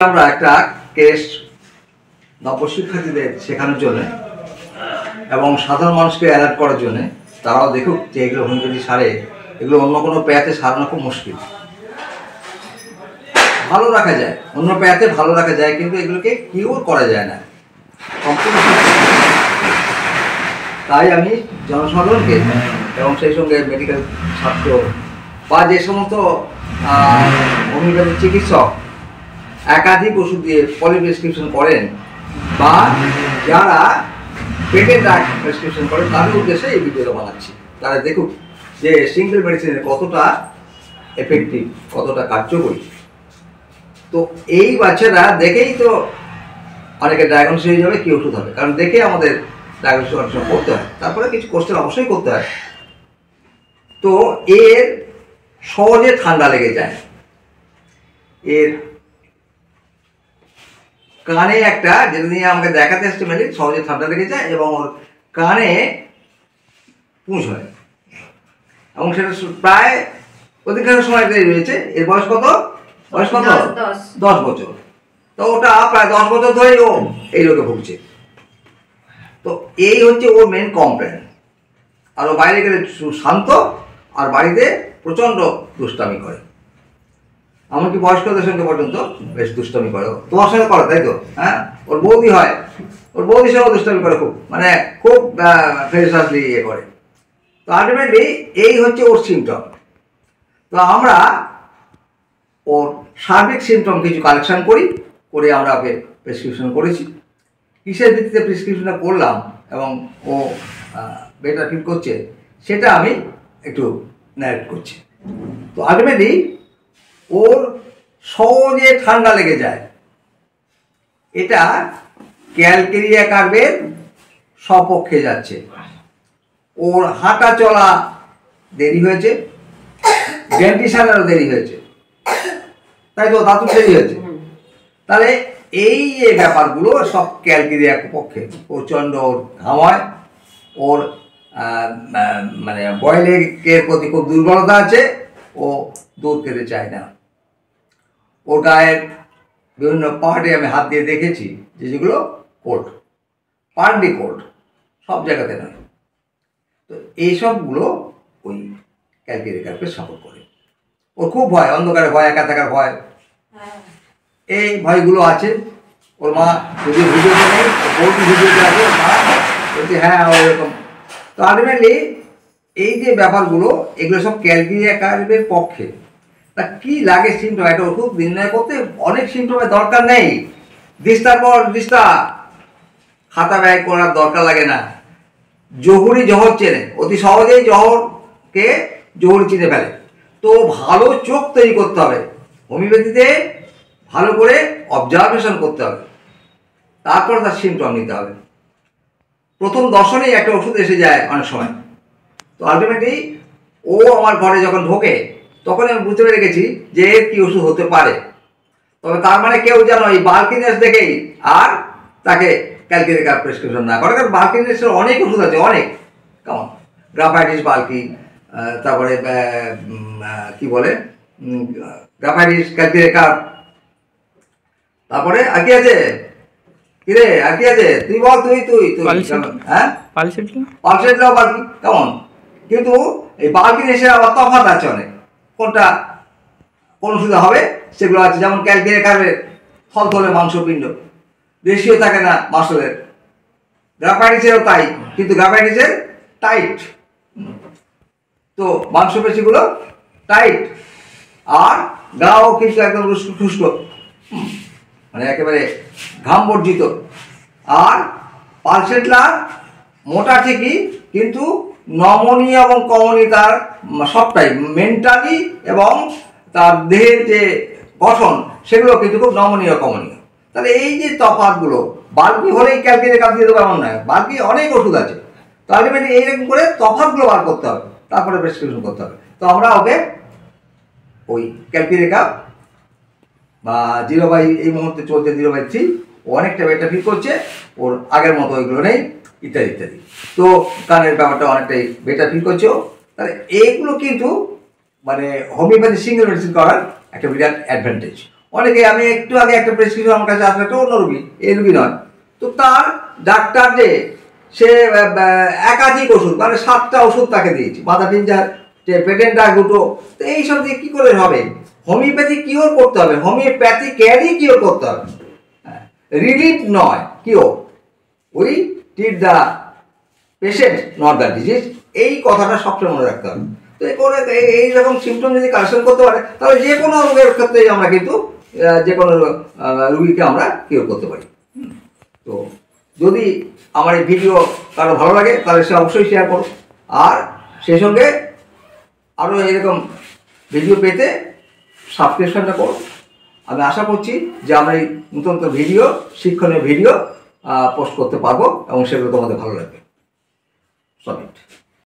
আমরা একটা কেস নবশিক্ষার্থীদের শেখানোর জন্য এবং সাধারণ মানুষকে অ্যালার্ট করার জন্য তারাও দেখুক যে এগুলো হোমিওপ্যাথি সারে, এগুলো অন্য কোনো প্যাথে সারানো খুব মুশকিল। ভালো রাখা যায়, অন্য প্যাথে ভালো রাখা যায়, কিন্তু এগুলোকে কিওর করা যায় না সম্পূর্ণ। তাই আমি জনসাধারণকে এবং সেই সঙ্গে মেডিকেল ছাত্র বা যে সমস্ত হোমিওপ্যাথি চিকিৎসক একাধিক ওষুধ দিয়ে পলিপ্রেসক্রিপশন করেন বা যারা পেটের ডাক প্রেসক্রিপশন করেন, তাদের উদ্দেশ্যে এই ভিডিওটা বানাচ্ছি। তারা দেখুক যে সিঙ্গেল মেডিসিনের কতটা এফেক্টিভ, কতটা কার্যকরী। তো এই বাচ্চারা দেখেই তো অনেকে ডায়াগনোসিস হয়ে যাবে কি ওষুধ হবে, কারণ দেখে আমাদের ডায়াগনোসিস অনেক সময় করতে হয়, তারপরে কিছু কোশ্চেন অবশ্যই করতে হয়। তো এর সহজে ঠান্ডা লেগে যায়, এর কানে একটা যেটা নিয়ে আমাকে দেখাতে আসছে মেলি, সহজে ঠান্ডা লেগে যায় এবং ওর কানে পুঁজ হয় এবং সেটা প্রায় অধিকাংশ সময় রয়েছে। এর বয়স কত? 10 বছর। তো ওটা প্রায় 10 বছর ধরেই ও এই রোগে ভুগছে। তো এই হচ্ছে ওর মেন কমপ্লেন। আর ও বাইরে গেলে শান্ত, আর বাড়িতে প্রচণ্ড দুষ্টামি করে। এমনকি বয়স্কদের সঙ্গে পর্যন্ত বেশ দুষ্টামি করে। তোমার সঙ্গে করে, তাই তো? হ্যাঁ, ওর বৌদি হয়, ওর বৌদির সঙ্গে দুষ্টামি করে, খুব ফেরিসাসলি ইয়ে করে। তো আলটিমেটলি এই হচ্ছে ওর সিমটম। তো আমরা ওর সার্বিক সিমটম কিছু কালেকশন করে আমরা ওকে প্রেসক্রিপশন করেছি। কিসের ভিত্তিতে প্রেসক্রিপশনটা করলাম এবং ও বেটার ফিল করছে সেটা আমি একটু ন্যারেট করছি। তো আলটিমেটলি ওর সহজে ঠান্ডা লেগে যায়। এটা ক্যালকেরিয়া কার্ভের সপক্ষে যাচ্ছে। ওর হাঁটা চলা দেরি হয়েছে, ডেন্টিশনেরও দেরি হয়েছে, তাই তো? দাঁতুর দেরি হয়েছে। তাহলে এই যে ব্যাপারগুলো সব ক্যালকেরিয়া পক্ষে। প্রচণ্ড ওর ঘাম হয়, ওর মানে বয়লের প্রতি খুব দুর্বলতা আছে, ও দুধ খেতে চায় না। ওর গায়ের বিভিন্ন পার্টে আমি হাত দিয়ে দেখেছি যেগুলো কোল্ড, পার্টলি কোল্ড, সব জায়গাতে নয়। তো এইসবগুলো ওই ক্যালকেরিয়া কার্ভকে সাপোর্ট করে। ওর খুব ভয়, অন্ধকারে ভয়, একা থাকার ভয়, এই ভয়গুলো আছে। ওর মা যদি ভিডিওতে নেই, বলছি ভিডিওতে আছে, ওর মা বলছে হ্যাঁ ওরকম। তো আলটিমেটলি এই যে ব্যাপারগুলো, এগুলো সব ক্যালকেরিয়া কার্ভের পক্ষে। তা কী লাগে সিমটম? একটা ওষুধ নির্ণয় করতে অনেক সিমটমের দরকার নেই। দিস্তার পর দিস্তা খাতা ব্যয় করার দরকার লাগে না। জহুরি জহর চেনে, অতি সহজেই জহরকে জহুরি চিনে ফেলে। তো ভালো চোখ তৈরি করতে হবে হোমিওপ্যাথিতে, ভালো করে অবজারভেশন করতে হবে, তারপর তার সিমটম নিতে হবে। প্রথম দর্শনেই একটা ওষুধ এসে যায় অনেক সময়। তো আলটিমেটলি ও আমার ঘরে যখন ঢোকে তখন আমি বুঝতে পেরে গেছি যে কী ওষুধ হতে পারে। তবে তার মানে কেউ যেন এই বাল্কিনেস দেখেই আর তাকে ক্যালকেরিয়া কার্ভ প্রেসক্রিপশন না করে, কারণ বাল্কিনেসের অনেক ওষুধ আছে, অনেক। কেমন গ্রাফাইটিস বাল্কি, তারপরে কি বলে গ্রাফাইটিস, ক্যালকেরিয়া কার্ভ, তারপরে আর কি আছে, কিরে আর কি আছে? তুই বল, তুই হ্যাঁ, পালসেটলাও বাল্কি। কেমন? কিন্তু এই বাল্কিনেসের আবার তফাৎ আছে অনেক। কোনটা কোন ওষুধে হবে সেগুলো আছে। যেমন ক্যালকেরিয়া কার্ভের থলথলে মাংসপিণ্ড, রেশিও থাকে না মাসলের। গ্রাফাইটিসেরও তাই, কিন্তু গ্রাফাইটিসের টাইট, তো মাংসপেশিগুলো টাইট, আর গাও কিন্তু একদম শুষ্ক, মানে একেবারে ঘাম বর্জিত। আর পালসেটলার মোটা ঠিকই, কিন্তু নমনীয় এবং কমনীয় তার সবটাই, মেন্টালি এবং তার দেহের যে গঠন সেগুলো কিন্তু খুব নমনীয় কমনীয়। তাহলে এই যে তফাৎগুলো, বাল্কি হলেই ক্যালকেরিয়া কার্ভ দিয়ে দেবো এমন নয়, বাল্কি অনেক ওষুধ আছে। তো আলটিমেটলি এইরকম করে তফাৎগুলো বার করতে হবে, তারপরে প্রেসক্রিপশন করতে হবে। তো আমরা ওকে ওই ক্যালকেরিয়া কার্ভ বা 0/, এই মুহূর্তে চলছে 0/3, ও অনেকটা বেটার ফিল করছে, ওর আগের মতো ওইগুলো নেই, ইত্যাদি ইত্যাদি। তো কানের ব্যাপারটা অনেকটাই বেটার ফিল করছে ও। তাহলে এইগুলো কিন্তু মানে হোমিওপ্যাথি সিঙ্গেল মেডিসিন করার একটা বিরাট অ্যাডভান্টেজ। অনেকে, আমি একটু আগে একটা প্রেসক্রিপশন আমার কাছে আসলে একটা অন্য রুগী, এই রুগী নয়, তো তার ডাক্তার যে সে একাধিক ওষুধ, মানে 7টা ওষুধ তাকে দিয়েছে, মাথা টিনচার, পেটেন্টা, গুটো, তো এইসব দিয়ে কী করে হবে? হোমিওপ্যাথি কিওর করতে হবে, হোমিওপ্যাথি ক্যারি কিওর করতে হবে, রিলিফ নয়, cure. We treat the patient not the disease, এই কথাটা সবসময় মনে রাখতে হবে। তো করে এইরকম সিমটম যদি কালেকশন করতে পারে, তাহলে যে কোনো রোগের ক্ষেত্রেই আমরা কিন্তু যে কোনো রুগীকে আমরা কিওর করতে পারি। তো যদি আমার এই ভিডিও কারো ভালো লাগে তাহলে সে অবশ্যই শেয়ার করো, আর সেই সঙ্গে আরও এরকম ভিডিও পেতে সাবস্ক্রিপশনটা করো। আমি আশা করছি যে আমরা এই নতুন ভিডিও, শিক্ষণীয় ভিডিও পোস্ট করতে পারবো এবং সেগুলো তোমাদের ভালো লাগবে। সবই